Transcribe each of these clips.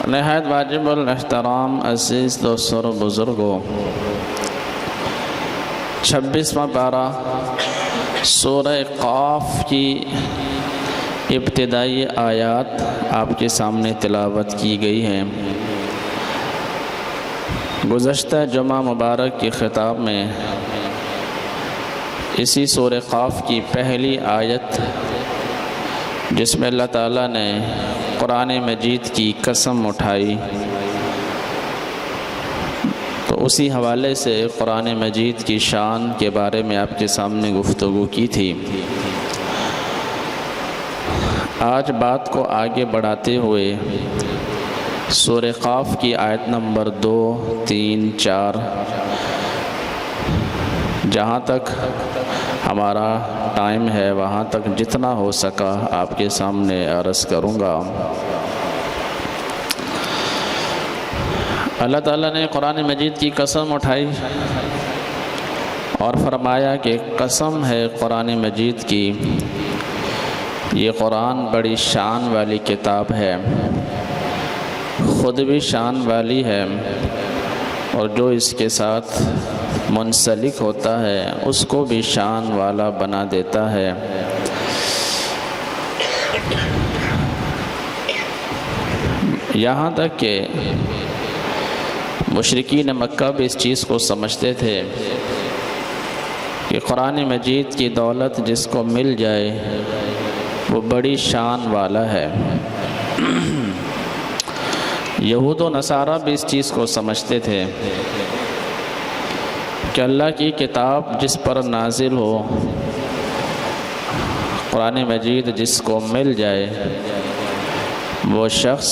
نہایت واجب الاحترام عزیز دوستوں اور بزرگوں، 26واں پارہ سورہ قاف کی ابتدائی آیات آپ کے سامنے تلاوت کی گئی ہیں۔ گزشتہ جمعہ مبارک کے خطاب میں اسی سورہ قاف کی پہلی آیت، جس میں اللہ تعالیٰ نے قرآن مجید کی قسم اٹھائی، تو اسی حوالے سے قرآن مجید کی شان کے بارے میں آپ کے سامنے گفتگو کی تھی۔ آج بات کو آگے بڑھاتے ہوئے سورہ قاف کی آیت نمبر 2، 3، 4 جہاں تک ہمارا ٹائم ہے وہاں تک جتنا ہو سکا آپ کے سامنے عرض کروں گا۔ اللہ تعالیٰ نے قرآن مجید کی قسم اٹھائی اور فرمایا کہ قسم ہے قرآن مجید کی، یہ قرآن بڑی شان والی کتاب ہے، خود بھی شان والی ہے، اور جو اس کے ساتھ منسلک ہوتا ہے اس کو بھی شان والا بنا دیتا ہے۔ یہاں تک کہ مشرکین مکہ بھی اس چیز کو سمجھتے تھے کہ قرآن مجید کی دولت جس کو مل جائے وہ بڑی شان والا ہے۔ یہود و نصارہ بھی اس چیز کو سمجھتے تھے کہ اللہ کی کتاب جس پر نازل ہو، قرآن مجید جس کو مل جائے، وہ شخص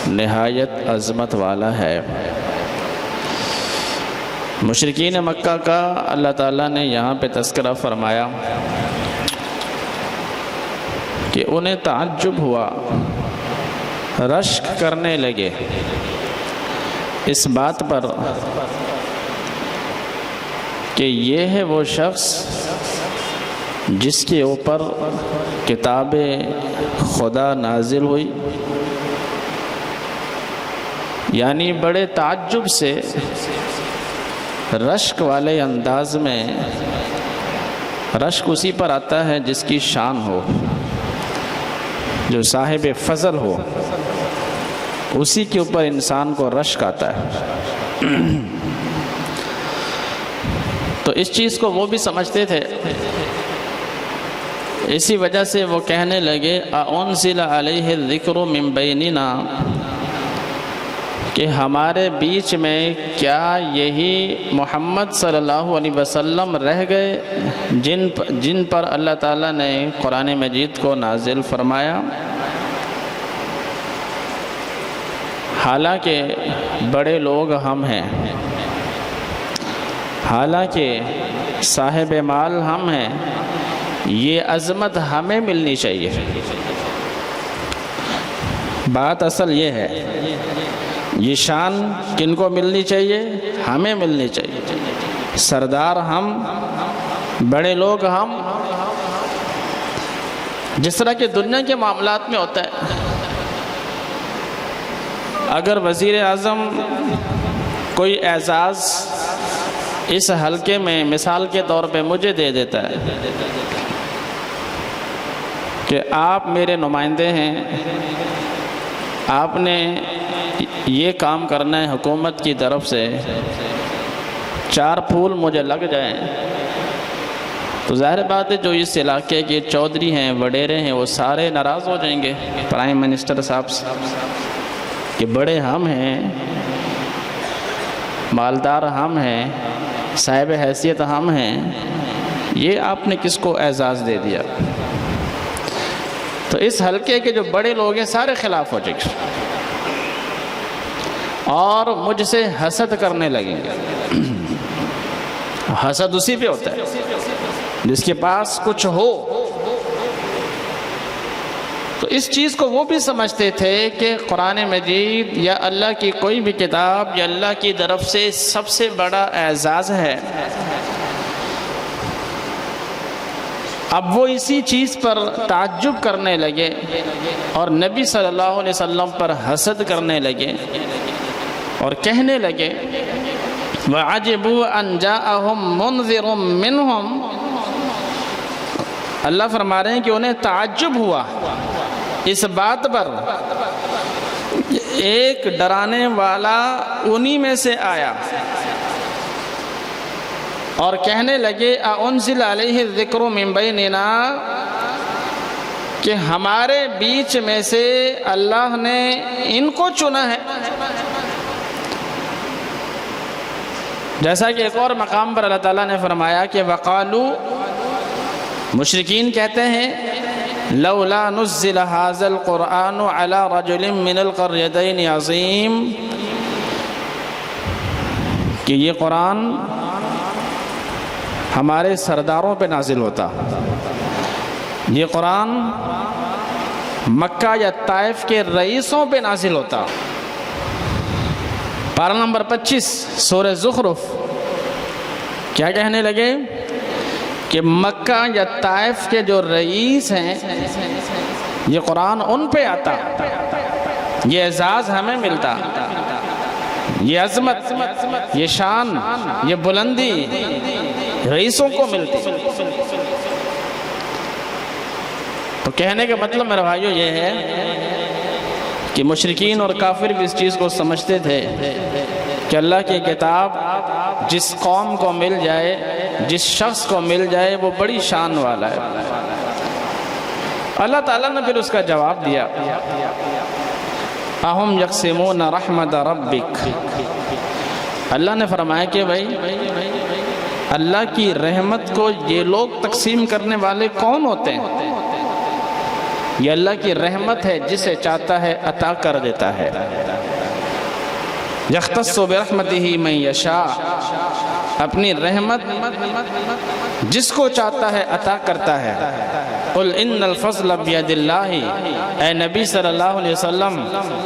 نہایت عظمت والا ہے۔ مشرکین مکہ کا اللہ تعالیٰ نے یہاں پہ تذکرہ فرمایا کہ انہیں تعجب ہوا، رشک کرنے لگے اس بات پر کہ یہ ہے وہ شخص جس کے اوپر کتاب خدا نازل ہوئی، یعنی بڑے تعجب سے رشک والے انداز میں، رشک اسی پر آتا ہے جس کی شان ہو، جو صاحب فضل ہو، اسی کے اوپر انسان کو رشک آتا ہے۔ تو اس چیز کو وہ بھی سمجھتے تھے، اسی وجہ سے وہ کہنے لگے اَأُنزِلَ عَلَيْهِ الذِّكْرُ مِن بَيْنِنَا، کہ ہمارے بیچ میں کیا یہی محمد صلی اللہ علیہ وسلم رہ گئے جن پر اللہ تعالیٰ نے قرآن مجید کو نازل فرمایا؟ حالانکہ بڑے لوگ ہم ہیں، حالانکہ صاحب مال ہم ہیں، یہ عظمت ہمیں ملنی چاہیے۔ بات اصل یہ ہے، یہ شان کن کو ملنی چاہیے؟ ہمیں ملنی چاہیے۔ سردار ہم، بڑے لوگ ہم، جس طرح کہ دنیا کے معاملات میں ہوتا ہے، اگر وزیر اعظم کوئی اعزاز اس حلقے میں مثال کے طور پہ مجھے دے دیتا ہے کہ آپ میرے نمائندے ہیں، آپ نے یہ کام کرنا ہے حکومت کی طرف سے، 4 پھول مجھے لگ جائیں، تو ظاہر بات ہے جو اس علاقے کے چودھری ہیں، وڈیرے ہیں، وہ سارے ناراض ہو جائیں گے پرائم منسٹر صاحب سے کہ بڑے ہم ہیں، مالدار ہم ہیں، صاحب حیثیت ہم ہیں، یہ آپ نے کس کو اعزاز دے دیا؟ تو اس حلقے کے جو بڑے لوگ ہیں سارے خلاف ہو جائیں گے اور مجھ سے حسد کرنے لگیں گے۔ حسد اسی پہ ہوتا ہے جس کے پاس کچھ ہو۔ تو اس چیز کو وہ بھی سمجھتے تھے کہ قرآن مجید یا اللہ کی کوئی بھی کتاب یا اللہ کی طرف سے سب سے بڑا اعزاز ہے، اب وہ اسی چیز پر تعجب کرنے لگے اور نبی صلی اللہ علیہ وسلم پر حسد کرنے لگے اور کہنے لگے وَعَجِبُوا أَنْ جَاءَهُمْ مُنذِرٌ مِّنْهُمْ، اللہ فرما رہے ہیں کہ انہیں تعجب ہوا اس بات پر ایک ڈرانے والا انہی میں سے آیا اور کہنے لگے اَأُنزِلَ عَلَيْهِ الذِّكْرُ مِن بَيْنِنَا، کہ ہمارے بیچ میں سے اللہ نے ان کو چنا ہے۔ جیسا کہ ایک اور مقام پر اللہ تعالیٰ نے فرمایا کہ وَقَالُوا، مشرکین کہتے ہیں لَوْلَا نُزِّلَ هَذَا الْقُرْآنُ عَلَى رَجُلٍ مِّنَ الْقَرْيَتَيْنِ عَظِيمٍ، کہ یہ قرآن ہمارے سرداروں پہ نازل ہوتا، یہ قرآن مکہ یا طائف کے رئیسوں پہ نازل ہوتا۔ پارہ نمبر 25 سورہ زخرف، کیا کہنے لگے کہ مکہ یا طائف کے جو رئیس ہیں یہ قرآن ان پہ آتا، یہ اعزاز ہمیں ملتا، یہ عظمت، یہ شان، یہ بلندی رئیسوں کو ملتی۔ تو کہنے کا مطلب میرے بھائیو یہ ہے کہ مشرکین اور کافر بھی اس چیز کو سمجھتے تھے کہ اللہ کی کتاب جس قوم کو مل جائے، جس شخص کو مل جائے، وہ بڑی شان والا ہے۔ اللہ تعالیٰ نے پھر اس کا جواب دیا اَهُمْ يَقْسِمُونَ رَحْمَةَ رَبِّكَ، اللہ نے فرمایا کہ بھائی اللہ کی رحمت کو یہ لوگ تقسیم کرنے والے کون ہوتے ہیں؟ یہ اللہ کی رحمت ہے، جسے چاہتا ہے عطا کر دیتا ہے۔ یختص برحمتہ من یشاء، اپنی رحمت جس کو چاہتا ہے عطا کرتا ہے۔ قل ان الفضل بید اللہ، اے نبی صلی اللہ علیہ وسلم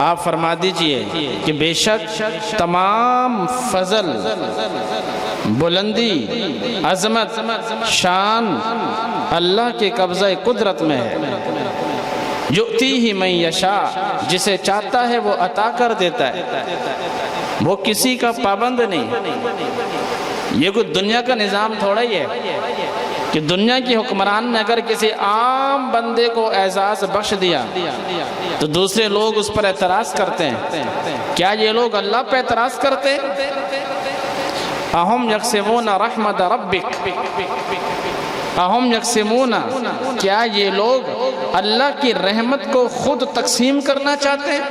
آپ فرما دیجئے کہ بے شک تمام فضل، بلندی، عظمت، شان اللہ کے قبضہ قدرت میں ہے۔ یؤتیہ من یشاء، جسے چاہتا ہے وہ عطا کر دیتا ہے، وہ کسی کا پابند نہیں۔ یہ کوئی دنیا کا نظام تھوڑا ہی ہے کہ دنیا کی حکمران نے اگر کسی عام بندے کو اعزاز بخش دیا تو دوسرے لوگ اس پر اعتراض کرتے ہیں۔ کیا یہ لوگ اللہ پہ اعتراض کرتے ہیں؟ اَهُمْ يَقْسِمُونَ رَحْمَةَ رَبِّكَ، اَهُمْ يَقْسِمُونَ، کیا یہ لوگ اللہ کی رحمت کو خود تقسیم کرنا چاہتے ہیں؟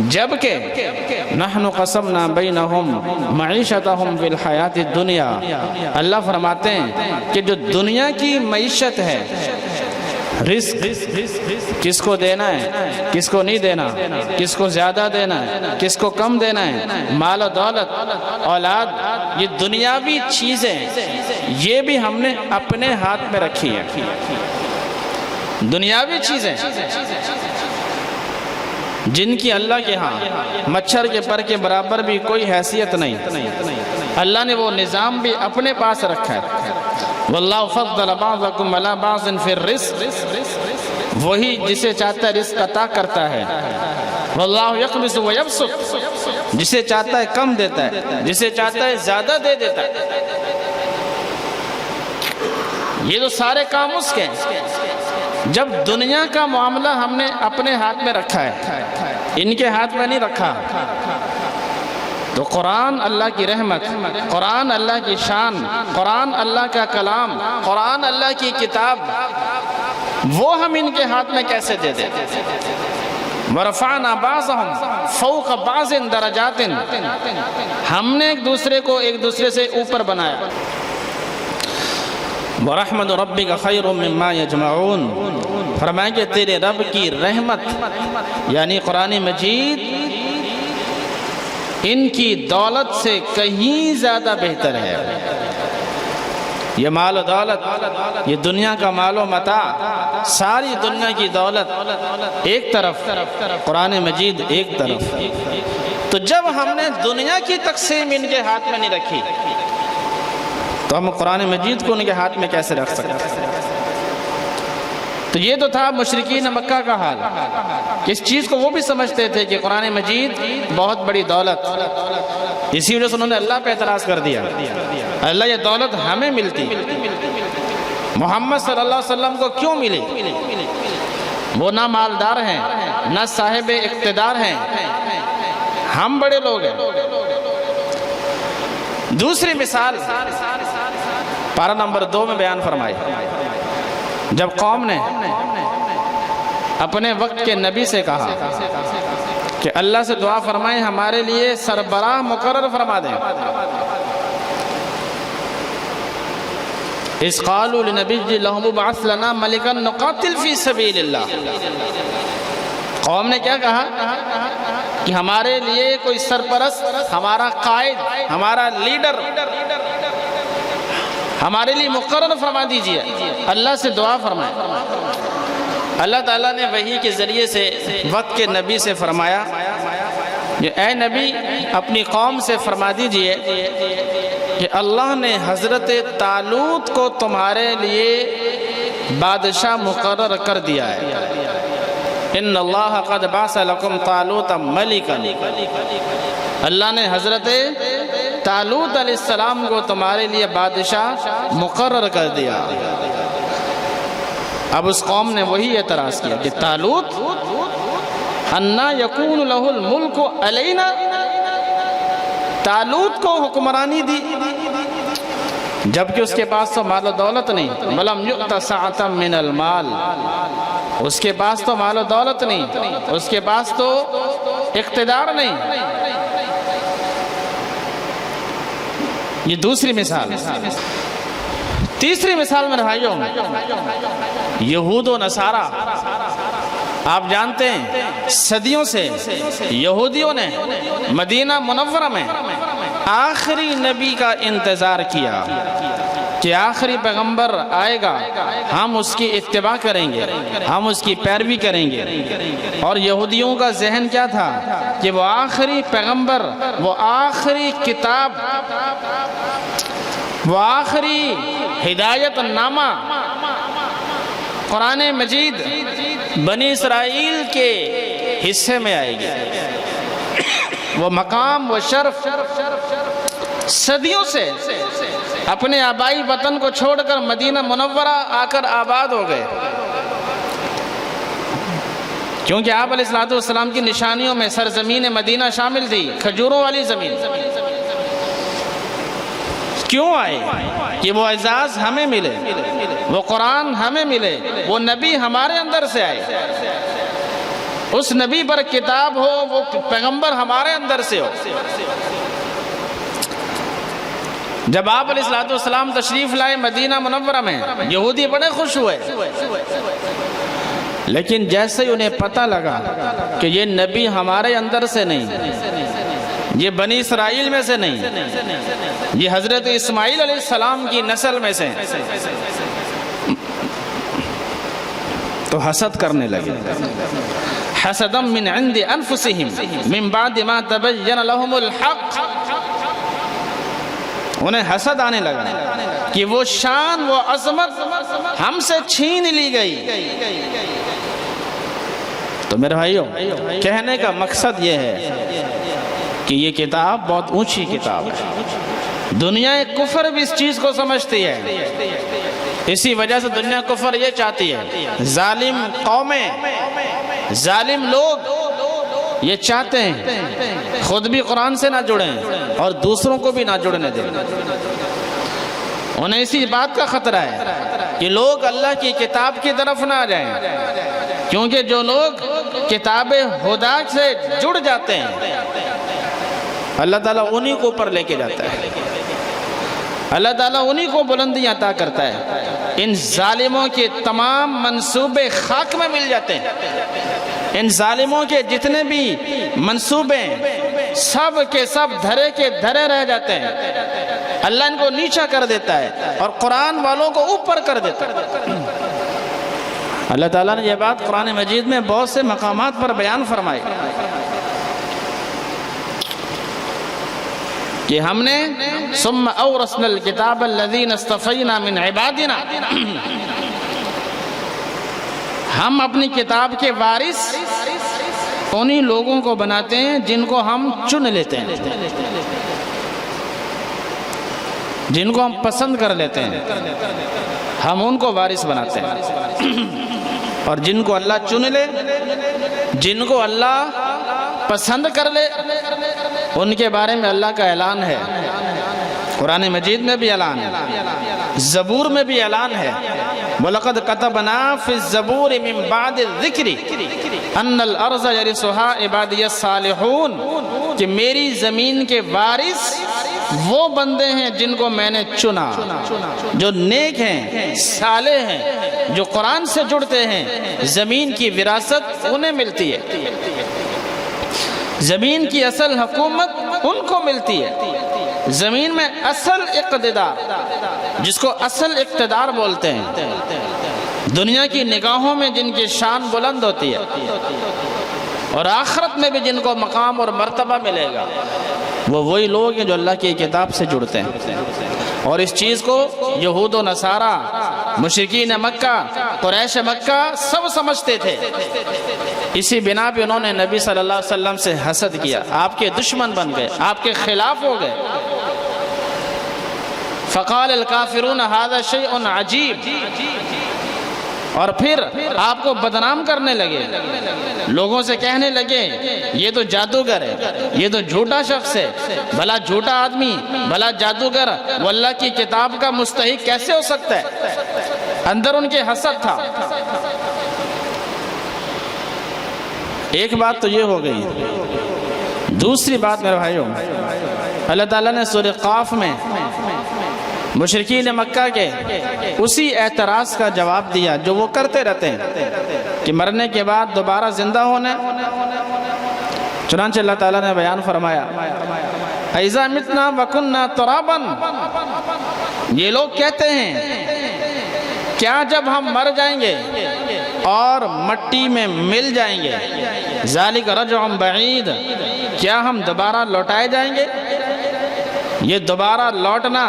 جبکہ نحن قسمنا بینہم معیشتہم فی الحیات الدنیا، اللہ فرماتے ہیں کہ جو دنیا کی معیشت ہے، رزق کس کو دینا ہے، کس کو نہیں دینا، کس کو زیادہ دینا ہے، کس کو کم دینا ہے، مال و دولت، اولاد، یہ دنیاوی چیزیں یہ بھی ہم نے اپنے ہاتھ میں رکھی ہیں۔ دنیاوی چیزیں جن کی اللہ کے ہاں مچھر کے پر کے برابر بھی کوئی حیثیت نہیں، اللہ نے وہ نظام بھی اپنے پاس رکھا ہے۔ واللہ فضل بعضکم علی بعض فی الرزق، وہی جسے چاہتا ہے رزق عطا کرتا ہے۔ واللہ یقبض ویبسط، جسے چاہتا ہے کم دیتا ہے، جسے چاہتا ہے زیادہ دے دیتا ہے۔ یہ تو سارے کام اس کے ہیں۔ جب دنیا کا معاملہ ہم نے اپنے ہاتھ میں رکھا ہے، ان کے ہاتھ میں نہیں رکھا، تو قرآن اللہ کی رحمت، قرآن اللہ کی شان، قرآن اللہ کا کلام، قرآن اللہ کی کتاب، وہ ہم ان کے ہاتھ میں کیسے دے دیں؟ وَرَفَعْنَا بَعْضَهُمْ فَوْقَ بَعْضٍ دَرَجَاتٍ، ہم نے ایک دوسرے کو ایک دوسرے سے اوپر بنایا۔ وَرَحْمَةُ رَبِّكَ خَيْرٌ مِّمَّا يَجْمَعُونَ، فرمائیں کہ تیرے رب کی رحمت یعنی قرآن مجید ان کی دولت سے کہیں زیادہ بہتر ہے۔ یہ مال و دولت، یہ دنیا کا مال و متاع، ساری دنیا کی دولت ایک طرف، قرآن مجید ایک طرف۔ تو جب ہم نے دنیا کی تقسیم ان کے ہاتھ میں نہیں رکھی تو ہم قرآن مجید کو ان کے ہاتھ میں کیسے رکھ سکتے ہیں؟ تو یہ تو تھا مشرکین مکہ کا حال، کہ اس چیز کو وہ بھی سمجھتے تھے کہ قرآن مجید بہت بڑی دولت، اسی وجہ سے انہوں نے اللہ پہ اعتراض کر دیا، اللہ یہ دولت ہمیں ملتی، محمد صلی اللہ علیہ وسلم کو کیوں ملی؟ وہ نہ مالدار ہیں، نہ صاحب اقتدار ہیں، ہم بڑے لوگ ہیں۔ دوسری مثال پارہ نمبر 2 میں بیان فرمائی، جب قوم نے اپنے وقت کے نبی سے کہا کہ اللہ سے دعا فرمائیں ہمارے لیے سربراہ مقرر فرما دیں، اِذْ قَالُوا لِنَبِيٍّ لَهُمُ ابْعَثْ لَنَا مَلِكًا نُقَاتِلْ فِي سَبِيلِ اللَّهِ۔ قوم نے کیا کہا کہ ہمارے لیے کوئی سرپرست، ہمارا قائد، ہمارا لیڈر ہمارے لیے مقرر فرما دیجئے، اللہ سے دعا فرمائیں۔ اللہ تعالیٰ نے وحی کے ذریعے سے وقت کے نبی سے فرمایا کہ اے نبی اپنی قوم سے فرما دیجئے کہ اللہ نے حضرت طالوت کو تمہارے لیے بادشاہ مقرر کر دیا ہے، ان اللہ قد بعث لکم طالوت ملکا، اللہ نے حضرت طالوت علیہ السلام کو تمہارے لیے بادشاہ مقرر کر دیا۔ اب اس قوم نے وہی اعتراض کیا کہ طالوت انا یکون لہ الملک علینا، طالوت کو حکمرانی دی جبکہ اس کے پاس تو مال و دولت نہیں، وَلَمْ يُؤْتَ سَعَةً مِّنَ الْمَالِ، اس کے پاس تو مال و دولت نہیں، اس کے پاس تو اقتدار نہیں۔ یہ دوسری مثال۔ تیسری مثال میرے بھائیوں، یہود و نصارہ، آپ جانتے ہیں صدیوں سے یہودیوں نے مدینہ منورہ میں آخری نبی کا انتظار کیا کہ آخری پیغمبر آئے گا، ہم اس کی اتباع کریں گے، ہم اس کی پیروی کریں گے۔ اور یہودیوں کا ذہن کیا تھا کہ وہ آخری پیغمبر، وہ آخری کتاب، وہ آخری ہدایت نامہ قرآن مجید بنی اسرائیل کے حصے میں آئے گی، وہ مقام، وہ شرف صدیوں سے اپنے آبائی وطن کو چھوڑ کر مدینہ منورہ آ کر آباد ہو گئے، کیونکہ آپ علیہ السلام کی نشانیوں میں سرزمین مدینہ شامل تھی، کھجوروں والی زمین۔ کیوں آئے؟ کہ وہ اعزاز ہمیں ملے، وہ قرآن ہمیں ملے، وہ نبی ہمارے اندر سے آئے، اس نبی پر کتاب ہو، وہ پیغمبر ہمارے اندر سے ہو۔ جب آپ علیہ السلام تشریف لائے مدینہ منورہ میں، یہودی بڑے خوش ہوئے، لیکن جیسے ہی انہیں پتہ لگا کہ یہ نبی ہمارے اندر سے نہیں، یہ بنی اسرائیل میں سے نہیں، یہ حضرت اسماعیل علیہ السلام کی نسل میں سے، تو حسد کرنے لگے۔ حسدا من عند انفسهم من بعد ما تبين لهم الحق، انہیں حسد آنے لگا کہ وہ شان، وہ عظمت ہم سے چھین لی گئی۔ تو میرے بھائیوں، کہنے کا مقصد یہ ہے کہ یہ کتاب بہت اونچی کتاب ہے، دنیا کفر بھی اس چیز کو سمجھتی ہے، اسی وجہ سے دنیا کفر یہ چاہتی ہے، ظالم قومیں، ظالم لوگ یہ چاہتے ہیں خود بھی قرآن سے نہ جڑیں اور دوسروں کو بھی نہ جڑنے دیں۔ انہیں اسی بات کا خطرہ ہے کہ لوگ اللہ کی کتاب کی طرف نہ جائیں، کیونکہ جو لوگ کتاب ہدا سے جڑ جاتے ہیں اللہ تعالیٰ انہی کو اوپر لے کے جاتا ہے، اللہ تعالیٰ انہی کو بلندیاں عطا کرتا ہے۔ ان ظالموں کے تمام منصوبے خاک میں مل جاتے ہیں، ان ظالموں کے جتنے بھی منصوبے سب کے سب دھرے کے دھرے رہ جاتے ہیں، اللہ ان کو نیچا کر دیتا ہے اور قرآن والوں کو اوپر کر دیتا ہے۔ اللہ تعالیٰ نے یہ بات قرآن مجید میں بہت سے مقامات پر بیان فرمائی کہ ہم نے ثم اورثنا الکتاب الذین اصطفینا من عبادنا، ہم اپنی کتاب کے وارث انہی لوگوں کو بناتے ہیں جن کو ہم چن لیتے ہیں، جن کو ہم پسند کر لیتے ہیں، ہم ان کو وارث بناتے ہیں۔ اور جن کو اللہ چن لے، جن کو اللہ پسند کر لے، ان کے بارے میں اللہ کا اعلان ہے، قرآن مجید میں بھی اعلان ہے، زبور میں بھی اعلان ہے، وَلَقَدْ كَتَبْنَا فِي الزَّبُورِ مِن بَعْدِ الذِّكْرِ أَنَّ الْأَرْضَ يَرِثُهَا عِبَادِيَ الصَّالِحُونَ کہ میری زمین کے وارث وہ بندے ہیں جن کو میں نے چنا، جو نیک ہیں، صالح ہیں، جو قرآن سے جڑتے ہیں۔ زمین کی وراثت انہیں ملتی ہے، زمین کی اصل حکومت ان کو ملتی ہے، زمین میں اصل اقتدار، جس کو اصل اقتدار بولتے ہیں، دنیا کی نگاہوں میں جن کی شان بلند ہوتی ہے اور آخرت میں بھی جن کو مقام اور مرتبہ ملے گا، وہ وہی لوگ ہیں جو اللہ کی کتاب سے جڑتے ہیں۔ اور اس چیز کو یہود و نصارہ، مشرکین مکہ، قریش مکہ سب سمجھتے تھے، اسی بنا پہ انہوں نے نبی صلی اللہ علیہ وسلم سے حسد کیا، آپ کے دشمن بن گئے، آپ کے خلاف ہو گئے۔ فقال الکافرون ھذا شیء عجیب، اور پھر آپ کو بدنام کرنے لگے، لوگوں سے کہنے لگے یہ تو جادوگر ہے، یہ تو جھوٹا شخص ہے، بھلا جھوٹا آدمی، بھلا جادوگر وہ اللہ کی کتاب کا مستحق کیسے ہو سکتا ہے؟ اندر ان کے حسد تھا۔ ایک بات تو یہ ہو گئی، دوسری بات میرے بھائیوں، اللہ تعالیٰ نے سورہ قاف میں مشرکین مکہ کے اسی اعتراض کا جواب دیا جو وہ کرتے رہتے ہیں کہ مرنے کے بعد دوبارہ زندہ ہونے۔ چنانچہ اللہ تعالیٰ نے بیان فرمایا اِذَا مِتْنَا وَكُنَّا تُرَابًا، یہ لوگ کہتے ہیں کیا جب ہم مر جائیں گے اور مٹی میں مل جائیں گے، ذَلِكَ رَجْعٌ بَعِيدٌ، کیا ہم دوبارہ لوٹائے جائیں گے؟ یہ دوبارہ لوٹنا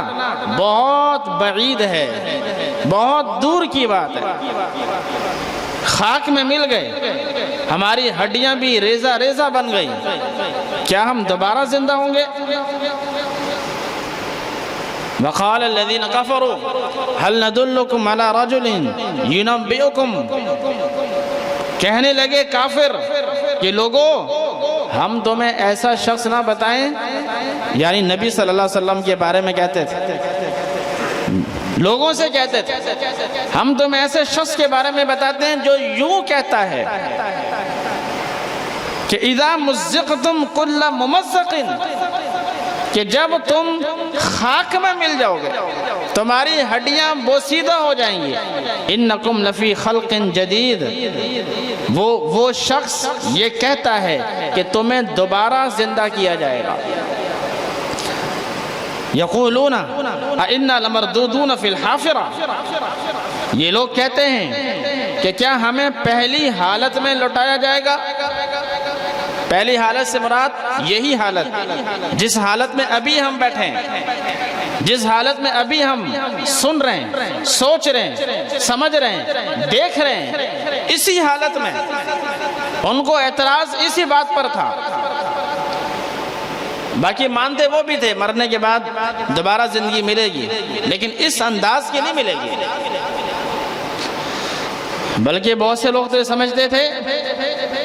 بہت بعید ہے، بہت دور کی بات ہے۔ خاک میں مل گئے، ہماری ہڈیاں بھی ریزہ ریزہ بن گئی، کیا ہم دوبارہ زندہ ہوں گے؟ وقال الذين كفروا هل ندلكم على رجل ينبئكم، کہنے لگے کافر کہ لوگوں ہم تمہیں ایسا شخص نہ بتائیں، یعنی نبی صلی اللہ علیہ وسلم کے بارے میں کہتے تھے، لوگوں سے کہتے تھے ہم تمہیں ایسے شخص کے بارے میں بتاتے ہیں جو یوں کہتا ہے کہ اذا مزقتم کل ممزق، کہ جب تم خاک میں مل جاؤ گے تمہاری ہڈیاں بوسیدہ ہو جائیں گی، انکم لفی خلق جدید، وہ شخص یہ کہتا ہے کہ تمہیں دوبارہ زندہ کیا جائے گا۔ یقولون اِنَّا لَمَرْدُودُونَ فِي الْحَافِرَةِ، یہ لوگ کہتے ہیں کہ کیا ہمیں پہلی حالت میں لوٹایا جائے گا؟ پہلی حالت سے مراد یہی حالت جس حالت میں ابھی ہم بیٹھے ہیں، جس حالت میں ابھی ہم سن رہے ہیں، سوچ رہے ہیں، سمجھ رہے ہیں، دیکھ رہے ہیں، اسی حالت میں۔ ان کو اعتراض اسی بات پر تھا، باقی مانتے وہ بھی تھے مرنے کے بعد دوبارہ زندگی ملے گی، لیکن اس انداز کی نہیں ملے گی۔ بلکہ بہت سے لوگ تو یہ سمجھتے تھے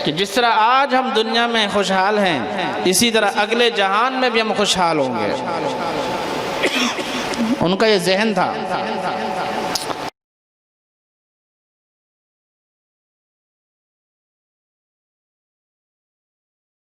کہ جس طرح آج ہم دنیا میں خوشحال ہیں اسی طرح اگلے جہان میں بھی ہم خوشحال ہوں گے، ان کا یہ ذہن تھا۔